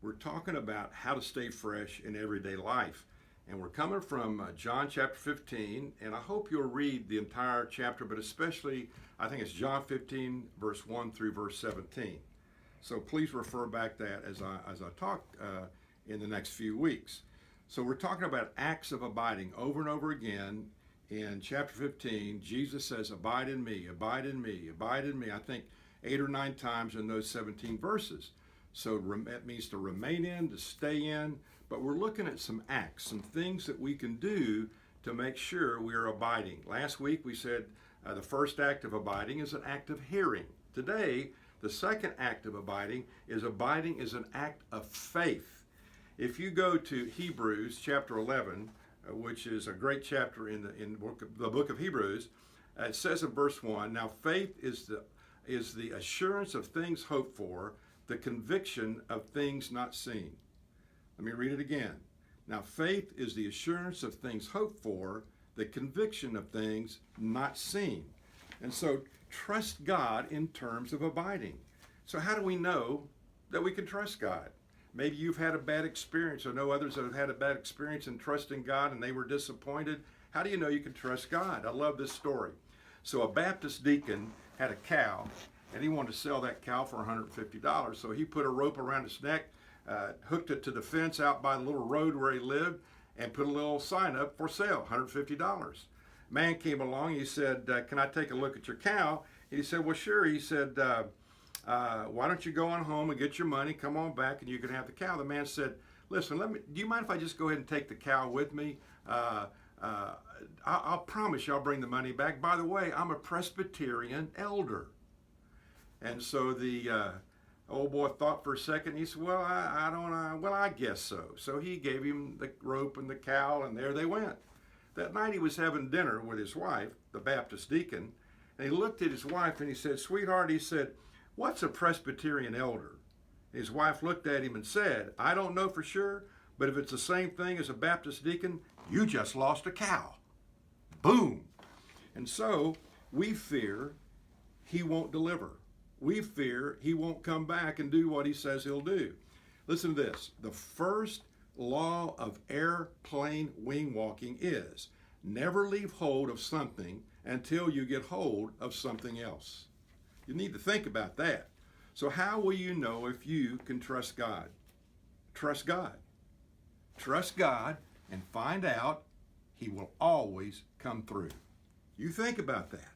we're talking about how to stay fresh in everyday life. And we're coming from John chapter 15, and I hope you'll read the entire chapter, but especially, I think it's John 15, verse 1 through verse 17. So please refer back that as I talk in the next few weeks. So we're talking about acts of abiding over and over again. In chapter 15, Jesus says, abide in me, abide in me, abide in me. I think 8 or 9 times in those 17 verses. So that means to remain in, to stay in. But we're looking at some acts, some things that we can do to make sure we are abiding. Last week we said the first act of abiding is an act of hearing. Today, the second act of abiding is an act of faith. If you go to Hebrews chapter 11, which is a great chapter in the book of Hebrews, it says in verse 1, now faith is the assurance of things hoped for, the conviction of things not seen. Let me read it again. Now faith is the assurance of things hoped for, the conviction of things not seen. And so trust God in terms of abiding. So how do we know that we can trust God? Maybe you've had a bad experience, or know others that have had a bad experience in trusting God and they were disappointed. How do you know you can trust God? I love this story. So a Baptist deacon had a cow, and he wanted to sell that cow for $150. So he put a rope around its neck, hooked it to the fence out by the little road where he lived, and put a little sign up for sale, $150. Man came along, he said, can I take a look at your cow? He said, well, sure. He said, why don't you go on home and get your money, come on back, and you can have the cow. The man said, listen, do you mind if I just go ahead and take the cow with me? I'll promise you I'll bring the money back. By the way, I'm a Presbyterian elder. And so the old boy thought for a second. He said, well, I guess so. So he gave him the rope and the cow, and there they went. That night he was having dinner with his wife, the Baptist deacon, and he looked at his wife and he said, sweetheart, he said, what's a Presbyterian elder? His wife looked at him and said, I don't know for sure, but if it's the same thing as a Baptist deacon, you just lost a cow. Boom. And so we fear he won't deliver. We fear he won't come back and do what he says he'll do. Listen to this. The first law of airplane wing walking is never leave hold of something until you get hold of something else. You need to think about that. So how will you know if you can trust God? Trust God. Trust God and find out he will always come through. You think about that.